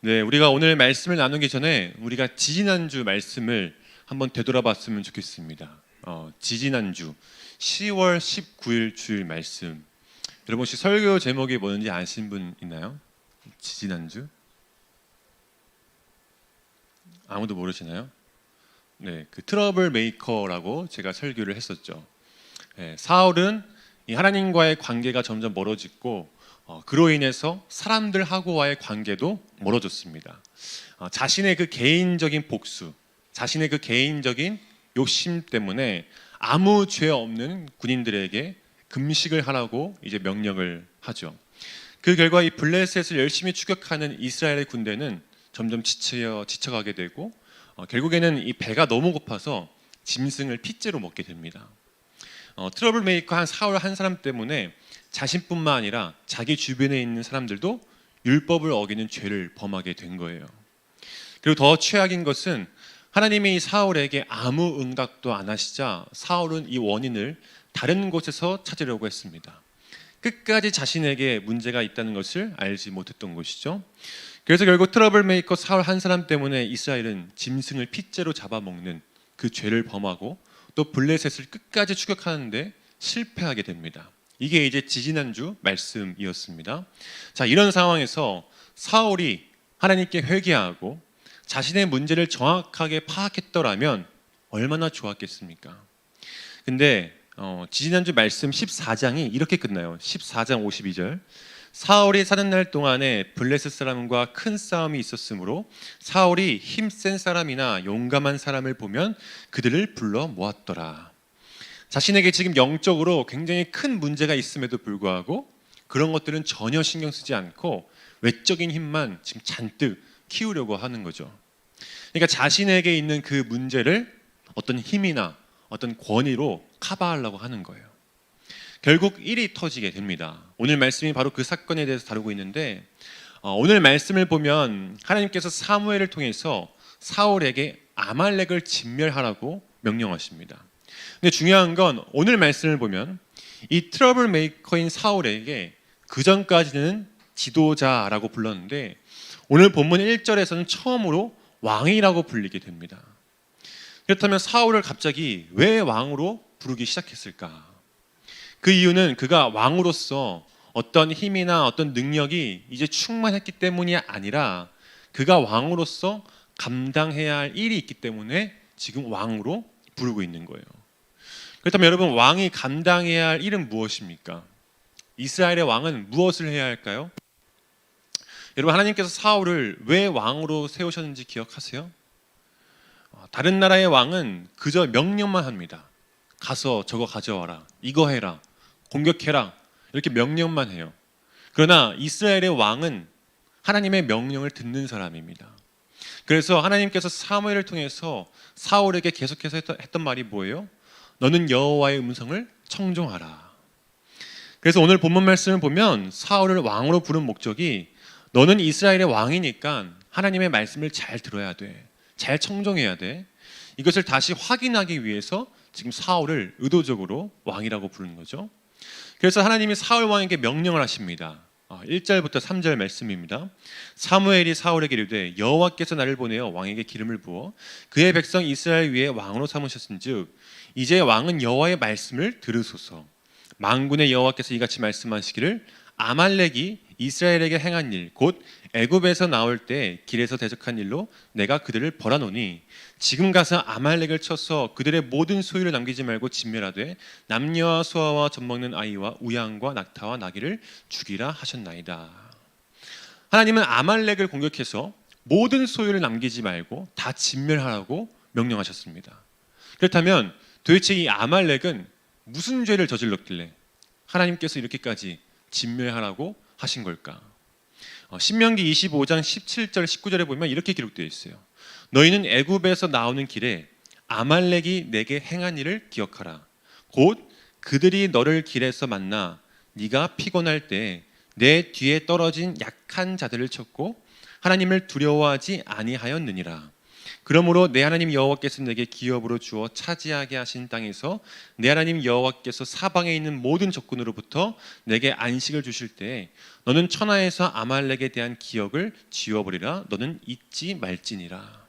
네, 우리가 오늘 말씀을 나누기 전에 우리가 지지난주 말씀을 한번 되돌아봤으면 좋겠습니다. 지지난주 10월 19일 주일 말씀. 여러분 혹시 설교 제목이 뭐였는지 아신 분 있나요? 지지난주? 아무도 모르시나요? 네, 그 트러블 메이커라고 제가 설교를 했었죠. 네, 사울은 이 하나님과의 관계가 점점 멀어지고 그로 인해서 사람들하고와의 관계도 멀어졌습니다. 자신의 그 개인적인 복수, 자신의 그 개인적인 욕심 때문에 아무 죄 없는 군인들에게 금식을 하라고 이제 명령을 하죠. 그 결과 이 블레셋을 열심히 추격하는 이스라엘의 군대는 점점 지쳐가게 되고 결국에는 이 배가 너무 고파서 짐승을 핏째로 먹게 됩니다. 트러블 메이커 한 사울 한 사람 때문에 자신뿐만 아니라 자기 주변에 있는 사람들도 율법을 어기는 죄를 범하게 된 거예요. 그리고 더 최악인 것은 하나님이 이 사울에게 아무 응답도 안 하시자 사울은 이 원인을 다른 곳에서 찾으려고 했습니다. 끝까지 자신에게 문제가 있다는 것을 알지 못했던 것이죠. 그래서 결국 트러블 메이커 사울 한 사람 때문에 이스라엘은 짐승을 핏째로 잡아먹는 그 죄를 범하고 또 블레셋을 끝까지 추격하는데 실패하게 됩니다. 이게 이제 지지난주 말씀이었습니다. 자, 이런 상황에서 사울이 하나님께 회개하고 자신의 문제를 정확하게 파악했더라면 얼마나 좋았겠습니까? 근데 지지난주 말씀 14장이 이렇게 끝나요. 14장 52절. 사울이 사는 날 동안에 블레셋 사람과 큰 싸움이 있었으므로 사울이 힘센 사람이나 용감한 사람을 보면 그들을 불러 모았더라. 자신에게 지금 영적으로 굉장히 큰 문제가 있음에도 불구하고 그런 것들은 전혀 신경 쓰지 않고 외적인 힘만 지금 잔뜩 키우려고 하는 거죠. 그러니까 자신에게 있는 그 문제를 어떤 힘이나 어떤 권위로 커버하려고 하는 거예요. 결국 일이 터지게 됩니다. 오늘 말씀이 바로 그 사건에 대해서 다루고 있는데 오늘 말씀을 보면 하나님께서 사무엘을 통해서 사울에게 아말렉을 진멸하라고 명령하십니다. 근데 중요한 건 오늘 말씀을 보면 이 트러블 메이커인 사울에게 그 전까지는 지도자라고 불렀는데 오늘 본문 1절에서는 처음으로 왕이라고 불리게 됩니다. 그렇다면 사울을 갑자기 왜 왕으로 부르기 시작했을까? 그 이유는 그가 왕으로서 어떤 힘이나 어떤 능력이 이제 충만했기 때문이 아니라 그가 왕으로서 감당해야 할 일이 있기 때문에 지금 왕으로 부르고 있는 거예요. 그렇다면 여러분, 왕이 감당해야 할 일은 무엇입니까? 이스라엘의 왕은 무엇을 해야 할까요? 여러분, 하나님께서 사울을 왜 왕으로 세우셨는지 기억하세요? 다른 나라의 왕은 그저 명령만 합니다. 가서 저거 가져와라, 이거 해라, 공격해라, 이렇게 명령만 해요. 그러나 이스라엘의 왕은 하나님의 명령을 듣는 사람입니다. 그래서 하나님께서 사무엘을 통해서 사울에게 계속해서 했던 말이 뭐예요? 너는 여호와의 음성을 청종하라. 그래서 오늘 본문 말씀을 보면 사울을 왕으로 부른 목적이 너는 이스라엘의 왕이니까 하나님의 말씀을 잘 들어야 돼, 잘 청종해야 돼. 이것을 다시 확인하기 위해서 지금 사울을 의도적으로 왕이라고 부르는 거죠. 그래서 하나님이 사울 왕에게 명령을 하십니다. 1절부터 3절 말씀입니다. 사무엘이 사울에게 이르되 여호와께서 나를 보내어 왕에게 기름을 부어 그의 백성 이스라엘 위에 왕으로 삼으셨은즉 이제 왕은 여호와의 말씀을 들으소서. 만군의 여호와께서 이같이 말씀하시기를 아말렉이 이스라엘에게 행한 일 곧 애굽에서 나올 때 길에서 대적한 일로 내가 그들을 벌하노니 지금 가서 아말렉을 쳐서 그들의 모든 소유를 남기지 말고 진멸하되 남녀와 소아와 젖먹는 아이와 우양과 낙타와 나귀를 죽이라 하셨나이다. 하나님은 아말렉을 공격해서 모든 소유를 남기지 말고 다 진멸하라고 명령하셨습니다. 그렇다면 도대체 이 아말렉은 무슨 죄를 저질렀길래 하나님께서 이렇게까지 진멸하라고 하신 걸까? 신명기 25장 17절 19절에 보면 이렇게 기록되어 있어요. 너희는 애굽에서 나오는 길에 아말렉이 내게 행한 일을 기억하라. 곧 그들이 너를 길에서 만나 네가 피곤할 때 내 뒤에 떨어진 약한 자들을 쳤고 하나님을 두려워하지 아니하였느니라. 그러므로 내 하나님 여호와께서 내게 기업으로 주어 차지하게 하신 땅에서 내 하나님 여호와께서 사방에 있는 모든 적군으로부터 내게 안식을 주실 때 너는 천하에서 아말렉에 대한 기억을 지워버리라. 너는 잊지 말지니라.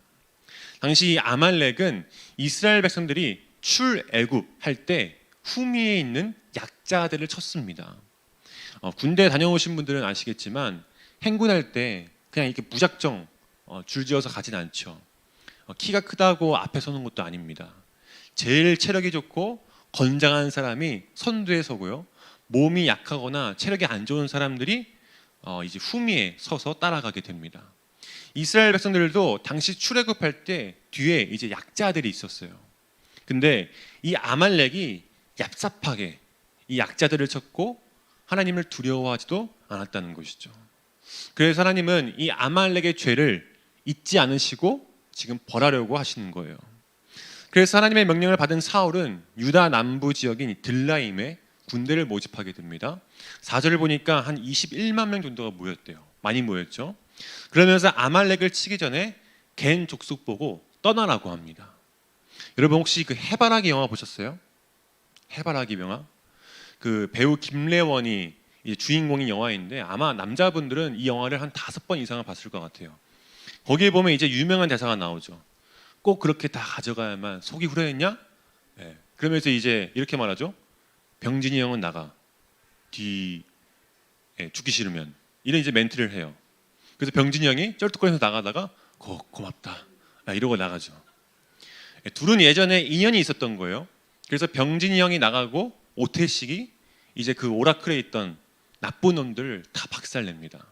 당시 이 아말렉은 이스라엘 백성들이 출애굽할 때 후미에 있는 약자들을 쳤습니다. 군대 다녀오신 분들은 아시겠지만 행군할 때 그냥 이렇게 무작정 줄지어서 가진 않죠. 키가 크다고 앞에 서는 것도 아닙니다. 제일 체력이 좋고 건장한 사람이 선두에 서고요. 몸이 약하거나 체력이 안 좋은 사람들이 이제 후미에 서서 따라가게 됩니다. 이스라엘 백성들도 당시 출애굽할 때 뒤에 이제 약자들이 있었어요. 근데 이 아말렉이 얍삽하게 이 약자들을 쳤고 하나님을 두려워하지도 않았다는 것이죠. 그래서 하나님은 이 아말렉의 죄를 잊지 않으시고 지금 벌하려고 하시는 거예요. 그래서 하나님의 명령을 받은 사울은 유다 남부 지역인 들라임에 군대를 모집하게 됩니다. 4절을 보니까 한 21만 명 정도가 모였대요. 많이 모였죠. 그러면서 아말렉을 치기 전에 겐 족속 보고 떠나라고 합니다. 여러분 혹시 그 해바라기 영화 보셨어요? 해바라기 영화? 그 배우 김래원이 주인공인 영화인데 아마 남자분들은 이 영화를 한 5번 이상은 봤을 것 같아요. 거기에 보면 이제 유명한 대사가 나오죠. 꼭 그렇게 다 가져가야만 속이 후련했냐? 네. 그러면서 이제 이렇게 말하죠. 병진이 형은 나가. 뒤 죽기 싫으면 이런 이제 멘트를 해요. 그래서 병진이 형이 쩔뚝거리면서 나가다가 고맙다 이러고 나가죠. 둘은 예전에 인연이 있었던 거예요. 그래서 병진이 형이 나가고 오태식이 이제 그 오라클에 있던 나쁜 놈들 다 박살냅니다.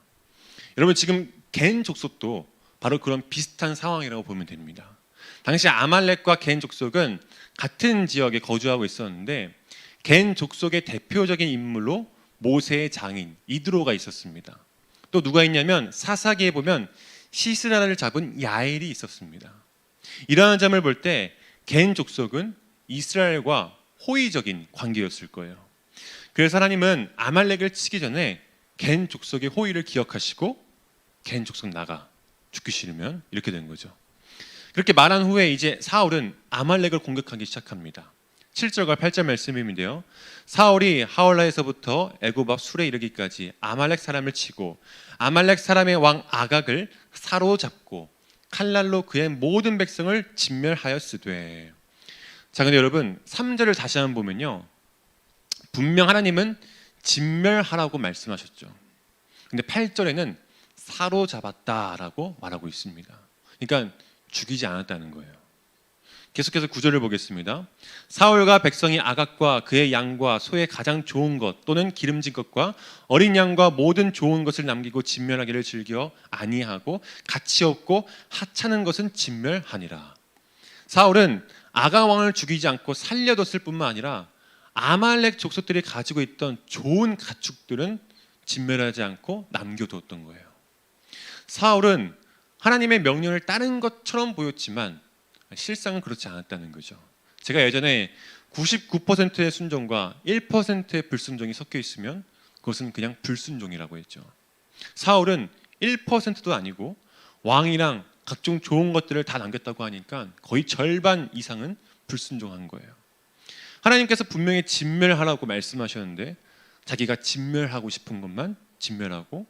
여러분 지금 겐 족속도 바로 그런 비슷한 상황이라고 보면 됩니다. 당시 아말렉과 겐 족속은 같은 지역에 거주하고 있었는데 겐 족속의 대표적인 인물로 모세의 장인 이드로가 있었습니다. 또 누가 있냐면 사사기에 보면 시스라를 잡은 야엘이 있었습니다. 이러한 점을 볼 때 겐 족속은 이스라엘과 호의적인 관계였을 거예요. 그래서 하나님은 아말렉을 치기 전에 겐 족속의 호의를 기억하시고 겐 족속 나가. 죽기 싫으면 이렇게 된 거죠. 그렇게 말한 후에 이제 사울은 아말렉을 공격하기 시작합니다. 7절과 8절 말씀인데요. 사울이 하월라에서부터 애굽 앞 술에 이르기까지 아말렉 사람을 치고 아말렉 사람의 왕 아각을 사로잡고 칼날로 그의 모든 백성을 진멸하였으되. 자, 근데 여러분 3절을 다시 한번 보면요. 분명 하나님은 진멸하라고 말씀하셨죠. 근데 8절에는 사로잡았다라고 말하고 있습니다. 그러니까 죽이지 않았다는 거예요. 계속해서 9절을 보겠습니다. 사울과 백성이 아각과 그의 양과 소의 가장 좋은 것 또는 기름진 것과 어린 양과 모든 좋은 것을 남기고 진멸하기를 즐겨 아니하고 가치 없고 하찮은 것은 진멸하니라. 사울은 아각 왕을 죽이지 않고 살려뒀을 뿐만 아니라 아말렉 족속들이 가지고 있던 좋은 가축들은 진멸하지 않고 남겨두었던 거예요. 사울은 하나님의 명령을 따른 것처럼 보였지만 실상은 그렇지 않았다는 거죠. 제가 예전에 99%의 순종과 1%의 불순종이 섞여 있으면 그것은 그냥 불순종이라고 했죠. 사울은 1%도 아니고 왕이랑 각종 좋은 것들을 다 남겼다고 하니까 거의 절반 이상은 불순종한 거예요. 하나님께서 분명히 진멸하라고 말씀하셨는데 자기가 진멸하고 싶은 것만 진멸하고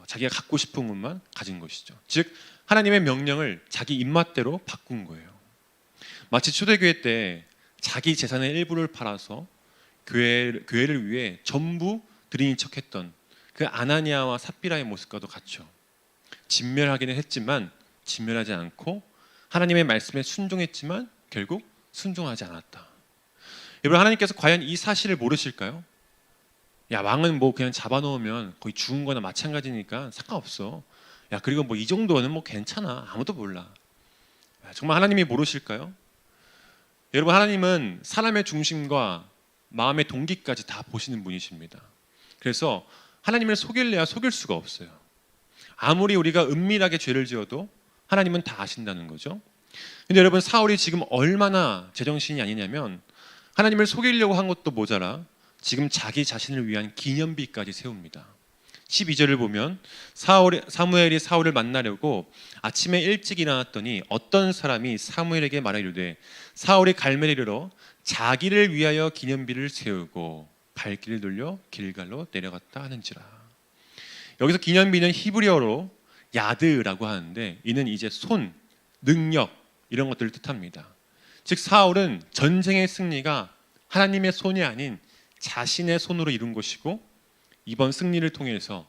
자기가 갖고 싶은 것만 가진 것이죠. 즉 하나님의 명령을 자기 입맛대로 바꾼 거예요. 마치 초대교회 때 자기 재산의 일부를 팔아서 교회를 위해 전부 드리는 척했던 그 아나니아와 삽비라의 모습과도 같죠. 진멸하기는 했지만 진멸하지 않고 하나님의 말씀에 순종했지만 결국 순종하지 않았다. 여러분 하나님께서 과연 이 사실을 모르실까요? 야, 왕은 뭐 그냥 잡아놓으면 거의 죽은 거나 마찬가지니까 상관없어. 야, 그리고 뭐 이 정도는 뭐 괜찮아. 아무도 몰라. 야, 정말 하나님이 모르실까요? 여러분 하나님은 사람의 중심과 마음의 동기까지 다 보시는 분이십니다. 그래서 하나님을 속일래야 속일 수가 없어요. 아무리 우리가 은밀하게 죄를 지어도 하나님은 다 아신다는 거죠. 근데 여러분 사울이 지금 얼마나 제정신이 아니냐면 하나님을 속이려고 한 것도 모자라 지금 자기 자신을 위한 기념비까지 세웁니다. 12절을 보면 사무엘이 사울을 만나려고 아침에 일찍 일어났더니 어떤 사람이 사무엘에게 말하기를 사울이 갈멜에 이르러 자기를 위하여 기념비를 세우고 발길을 돌려 길갈로 내려갔다 하는지라. 여기서 기념비는 히브리어로 야드라고 하는데 이는 이제 손, 능력 이런 것들을 뜻합니다. 즉 사울은 전쟁의 승리가 하나님의 손이 아닌 자신의 손으로 이룬 것이고 이번 승리를 통해서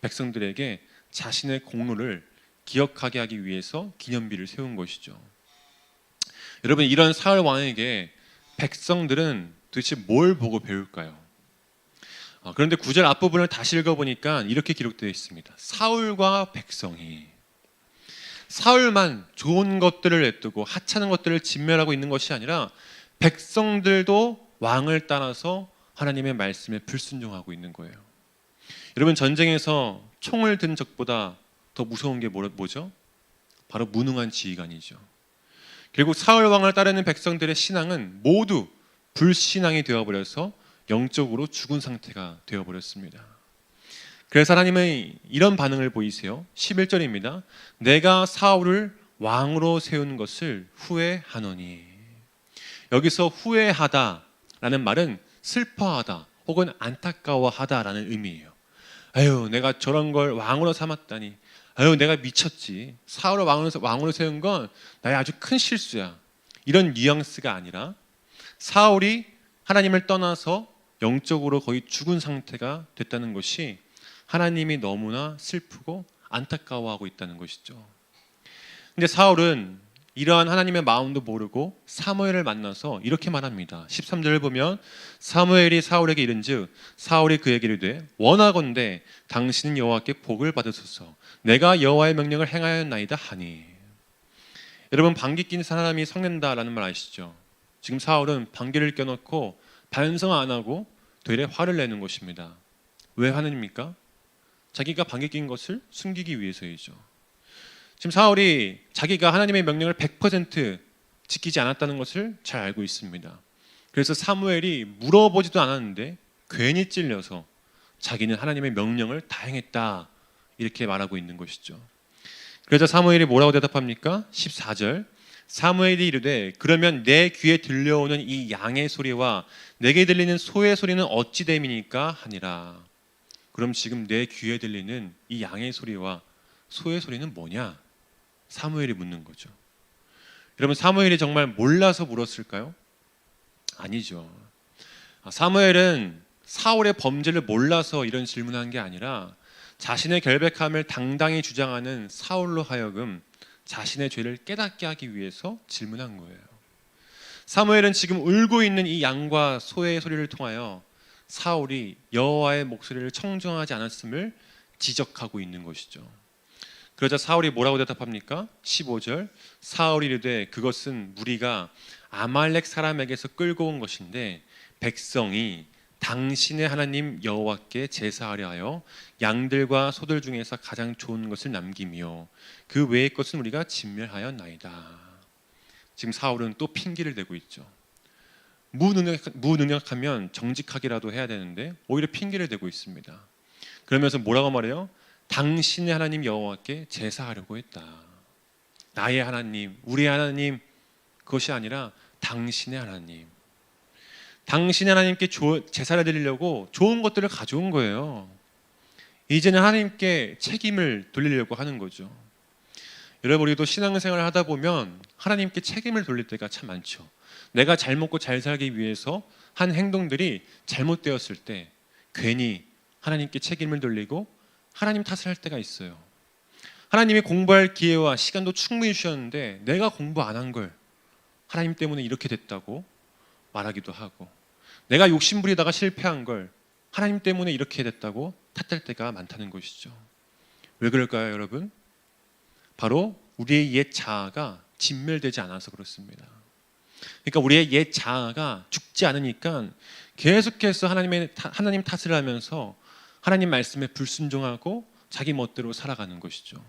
백성들에게 자신의 공로를 기억하게 하기 위해서 기념비를 세운 것이죠. 여러분, 이런 사울 왕에게 백성들은 도대체 뭘 보고 배울까요? 그런데 9절 앞부분을 다시 읽어보니까 이렇게 기록되어 있습니다. 사울과 백성이, 사울만 좋은 것들을 내두고 하찮은 것들을 진멸하고 있는 것이 아니라 백성들도 왕을 따라서 하나님의 말씀에 불순종하고 있는 거예요. 여러분, 전쟁에서 총을 든 적보다 더 무서운 게 뭐죠? 바로 무능한 지휘관이죠. 결국 사울 왕을 따르는 백성들의 신앙은 모두 불신앙이 되어버려서 영적으로 죽은 상태가 되어버렸습니다. 그래서 하나님은 이런 반응을 보이세요. 11절입니다. 내가 사울을 왕으로 세운 것을 후회하노니. 여기서 후회하다라는 말은 슬퍼하다 혹은 안타까워하다라는 의미예요. 아유, 내가 저런 걸 왕으로 삼았다니. 아유, 내가 미쳤지. 사울을 왕으로 세운 건 나의 아주 큰 실수야. 이런 뉘앙스가 아니라 사울이 하나님을 떠나서 영적으로 거의 죽은 상태가 됐다는 것이 하나님이 너무나 슬프고 안타까워하고 있다는 것이죠. 근데 사울은 이러한 하나님의 마음도 모르고 사무엘을 만나서 이렇게 말합니다. 13절을 보면 사무엘이 사울에게 이른즉 사울이 그에게 이르되 원하건대 당신은 여호와께 복을 받으소서 내가 여호와의 명령을 행하였나이다 하니. 여러분, 방귀 낀 사람이 성낸다라는 말 아시죠? 지금 사울은 방귀를 껴놓고 반성 안 하고 되레 화를 내는 것입니다. 왜 화냅니까? 자기가 방귀 낀 것을 숨기기 위해서이죠. 지금 사울이 자기가 하나님의 명령을 100% 지키지 않았다는 것을 잘 알고 있습니다. 그래서 사무엘이 물어보지도 않았는데 괜히 찔려서 자기는 하나님의 명령을 다 행했다 이렇게 말하고 있는 것이죠. 그래서 사무엘이 뭐라고 대답합니까? 14절 사무엘이 이르되 그러면 내 귀에 들려오는 이 양의 소리와 내게 들리는 소의 소리는 어찌 됨이니까 하니라. 그럼 지금 내 귀에 들리는 이 양의 소리와 소의 소리는 뭐냐? 사무엘이 묻는 거죠. 여러분, 사무엘이 정말 몰라서 물었을까요? 아니죠. 사무엘은 사울의 범죄를 몰라서 이런 질문한 게 아니라 자신의 결백함을 당당히 주장하는 사울로 하여금 자신의 죄를 깨닫게 하기 위해서 질문한 거예요. 사무엘은 지금 울고 있는 이 양과 소의 소리를 통하여 사울이 여호와의 목소리를 청정하지 않았음을 지적하고 있는 것이죠. 그러자 사울이 뭐라고 대답합니까? 15절 사울이 이르되 그것은 무리가 아말렉 사람에게서 끌고 온 것인데 백성이 당신의 하나님 여호와께 제사하려 하여 양들과 소들 중에서 가장 좋은 것을 남기며 그 외의 것은 우리가 진멸하였나이다. 지금 사울은 또 핑계를 대고 있죠. 무능력하면 정직하기라도 해야 되는데 오히려 핑계를 대고 있습니다. 그러면서 뭐라고 말해요? 당신의 하나님 여호와께 제사하려고 했다. 나의 하나님, 우리의 하나님 그것이 아니라 당신의 하나님. 당신의 하나님께 제사를 드리려고 좋은 것들을 가져온 거예요. 이제는 하나님께 책임을 돌리려고 하는 거죠. 여러분, 우리도 신앙생활을 하다 보면 하나님께 책임을 돌릴 때가 참 많죠. 내가 잘 먹고 잘 살기 위해서 한 행동들이 잘못되었을 때 괜히 하나님께 책임을 돌리고 하나님 탓을 할 때가 있어요. 하나님이 공부할 기회와 시간도 충분히 주셨는데 내가 공부 안 한 걸 하나님 때문에 이렇게 됐다고 말하기도 하고, 내가 욕심부리다가 실패한 걸 하나님 때문에 이렇게 됐다고 탓할 때가 많다는 것이죠. 왜 그럴까요, 여러분? 바로 우리의 옛 자아가 진멸되지 않아서 그렇습니다. 그러니까 우리의 옛 자아가 죽지 않으니까 계속해서 하나님 탓을 하면서 하나님 말씀에 불순종하고 자기 멋대로 살아가는 것이죠.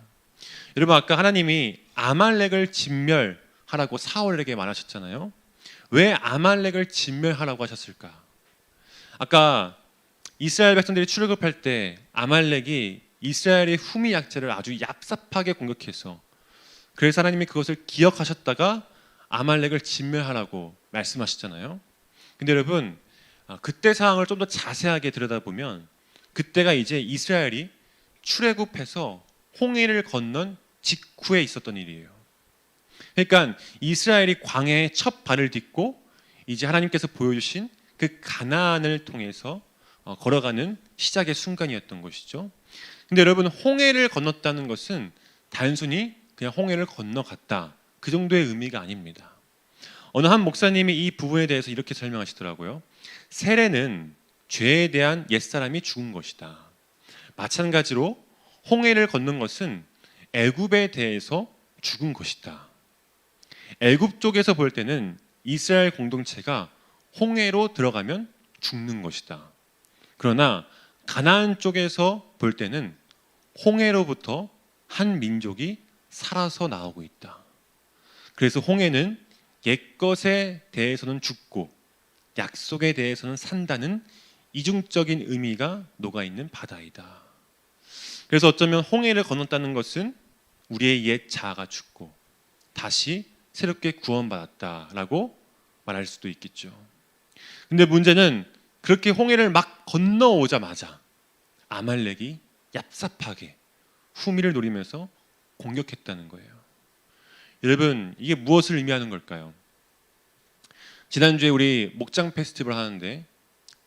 여러분, 아까 하나님이 아말렉을 진멸하라고 사울에게 말하셨잖아요. 왜 아말렉을 진멸하라고 하셨을까? 아까 이스라엘 백성들이 출애굽할 때 아말렉이 이스라엘의 후미 약자를 아주 얍삽하게 공격해서, 그래서 하나님이 그것을 기억하셨다가 아말렉을 진멸하라고 말씀하셨잖아요. 근데 여러분, 그때 상황을 좀 더 자세하게 들여다보면 그때가 이제 이스라엘이 출애굽해서 홍해를 건넌 직후에 있었던 일이에요. 그러니까 이스라엘이 광야에 첫 발을 딛고 이제 하나님께서 보여주신 그 가나안을 통해서 걸어가는 시작의 순간이었던 것이죠. 근데 여러분, 홍해를 건넜다는 것은 단순히 그냥 홍해를 건너갔다, 그 정도의 의미가 아닙니다. 어느 한 목사님이 이 부분에 대해서 이렇게 설명하시더라고요. 세례는 죄에 대한 옛사람이 죽은 것이다. 마찬가지로 홍해를 걷는 것은 애굽에 대해서 죽은 것이다. 애굽 쪽에서 볼 때는 이스라엘 공동체가 홍해로 들어가면 죽는 것이다. 그러나 가나안 쪽에서 볼 때는 홍해로부터 한 민족이 살아서 나오고 있다. 그래서 홍해는 옛것에 대해서는 죽고 약속에 대해서는 산다는 이중적인 의미가 녹아있는 바다이다. 그래서 어쩌면 홍해를 건넜다는 것은 우리의 옛 자아가 죽고 다시 새롭게 구원받았다라고 말할 수도 있겠죠. 근데 문제는 그렇게 홍해를 막 건너오자마자 아말렉이 얍삽하게 후미를 노리면서 공격했다는 거예요. 여러분, 이게 무엇을 의미하는 걸까요? 지난주에 우리 목장 페스티벌 하는데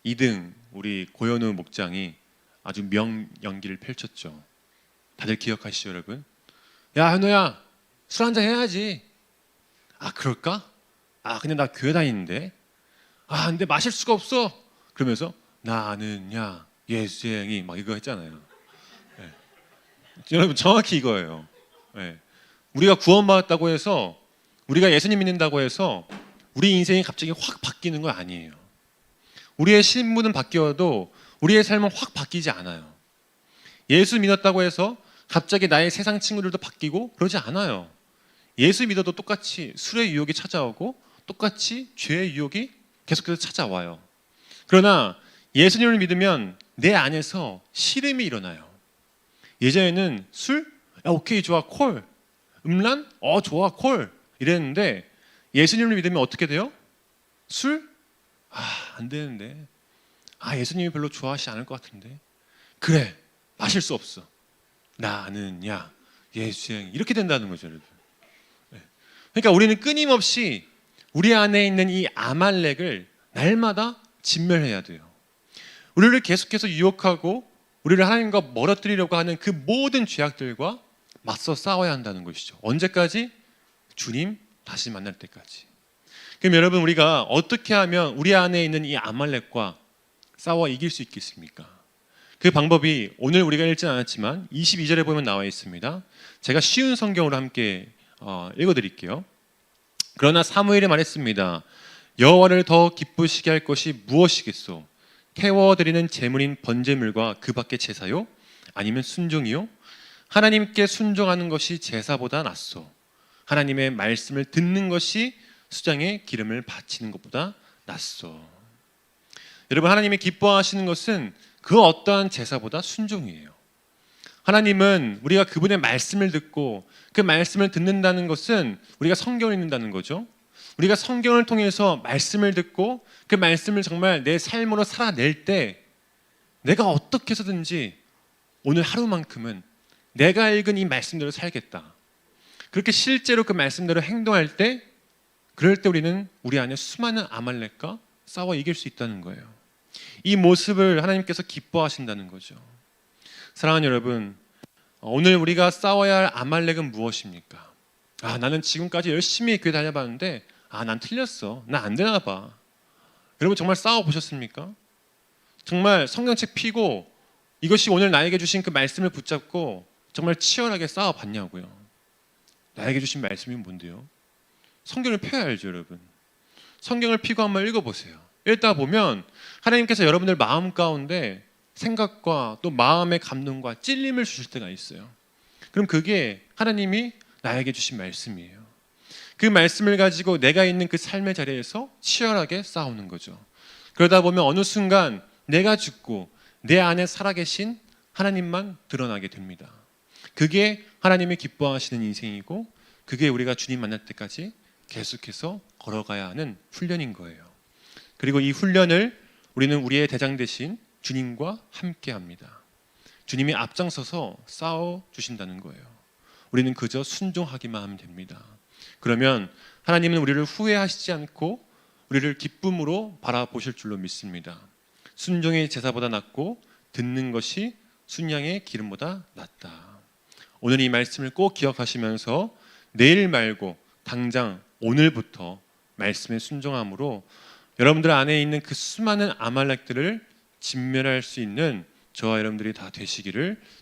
2등 우리 고현우 목장이 아주 명연기를 펼쳤죠. 다들 기억하시죠, 여러분? 야, 현우야, 술 한잔 해야지. 아, 그럴까? 아, 근데 나 교회 다니는데. 아, 근데 마실 수가 없어. 그러면서 나는야 예수행이 막 이거 했잖아요. 네. 여러분, 정확히 이거예요. 네. 우리가 구원받았다고 해서, 우리가 예수님 믿는다고 해서 우리 인생이 갑자기 확 바뀌는 건 아니에요. 우리의 신분은 바뀌어도 우리의 삶은 확 바뀌지 않아요. 예수 믿었다고 해서 갑자기 나의 세상 친구들도 바뀌고 그러지 않아요. 예수 믿어도 똑같이 술의 유혹이 찾아오고 똑같이 죄의 유혹이 계속해서 찾아와요. 그러나 예수님을 믿으면 내 안에서 시름이 일어나요. 예전에는 술? 야, 오케이, 좋아, 콜. 음란? 좋아, 콜. 이랬는데 예수님을 믿으면 어떻게 돼요? 술? 안 되는데. 예수님이 별로 좋아하시지 않을 것 같은데. 그래, 마실 수 없어. 나는야 예수행. 이렇게 된다는 거죠, 여러분. 그러니까 우리는 끊임없이 우리 안에 있는 이 아말렉을 날마다 진멸해야 돼요. 우리를 계속해서 유혹하고 우리를 하나님과 멀어뜨리려고 하는 그 모든 죄악들과 맞서 싸워야 한다는 것이죠. 언제까지? 주님 다시 만날 때까지. 그럼 여러분, 우리가 어떻게 하면 우리 안에 있는 이 아말렉과 싸워 이길 수 있겠습니까? 그 방법이 오늘 우리가 읽진 않았지만 22절에 보면 나와 있습니다. 제가 쉬운 성경으로 함께 읽어드릴게요. 그러나 사무엘이 말했습니다. 여호와를 더 기쁘시게 할 것이 무엇이겠소? 태워드리는 제물인 번제물과 그 밖의 제사요? 아니면 순종이요? 하나님께 순종하는 것이 제사보다 낫소. 하나님의 말씀을 듣는 것이 수장에 기름을 바치는 것보다 낫소. 여러분, 하나님이 기뻐하시는 것은 그 어떠한 제사보다 순종이에요. 하나님은 우리가 그분의 말씀을 듣고 그 말씀을 듣는다는 것은 우리가 성경을 읽는다는 거죠. 우리가 성경을 통해서 말씀을 듣고 그 말씀을 정말 내 삶으로 살아낼 때 내가 어떻게 해서든지 오늘 하루만큼은 내가 읽은 이 말씀대로 살겠다. 그렇게 실제로 그 말씀대로 행동할 때, 그럴 때 우리는 우리 안에 수많은 아말렉과 싸워 이길 수 있다는 거예요. 이 모습을 하나님께서 기뻐하신다는 거죠. 사랑하는 여러분, 오늘 우리가 싸워야 할 아말렉은 무엇입니까? 나는 지금까지 열심히 교회 다녀봤는데 난 틀렸어. 나 안 되나 봐. 여러분, 정말 싸워보셨습니까? 정말 성경책 펴고 이것이 오늘 나에게 주신 그 말씀을 붙잡고 정말 치열하게 싸워봤냐고요. 나에게 주신 말씀이 뭔데요? 성경을 펴야 알죠, 여러분. 성경을 펴고 한번 읽어보세요. 읽다 보면 하나님께서 여러분들 마음 가운데 생각과 또 마음의 감동과 찔림을 주실 때가 있어요. 그럼 그게 하나님이 나에게 주신 말씀이에요. 그 말씀을 가지고 내가 있는 그 삶의 자리에서 치열하게 싸우는 거죠. 그러다 보면 어느 순간 내가 죽고 내 안에 살아계신 하나님만 드러나게 됩니다. 그게 하나님이 기뻐하시는 인생이고, 그게 우리가 주님 만날 때까지 계속해서 걸어가야 하는 훈련인 거예요. 그리고 이 훈련을 우리는 우리의 대장 되신 주님과 함께 합니다. 주님이 앞장서서 싸워 주신다는 거예요. 우리는 그저 순종하기만 하면 됩니다. 그러면 하나님은 우리를 후회하시지 않고 우리를 기쁨으로 바라보실 줄로 믿습니다. 순종의 제사보다 낫고 듣는 것이 순양의 기름보다 낫다. 오늘 이 말씀을 꼭 기억하시면서 내일 말고 당장 오늘부터 말씀에 순종함으로 여러분들 안에 있는 그 수많은 아말렉들을 진멸할 수 있는 저와 여러분들이 다 되시기를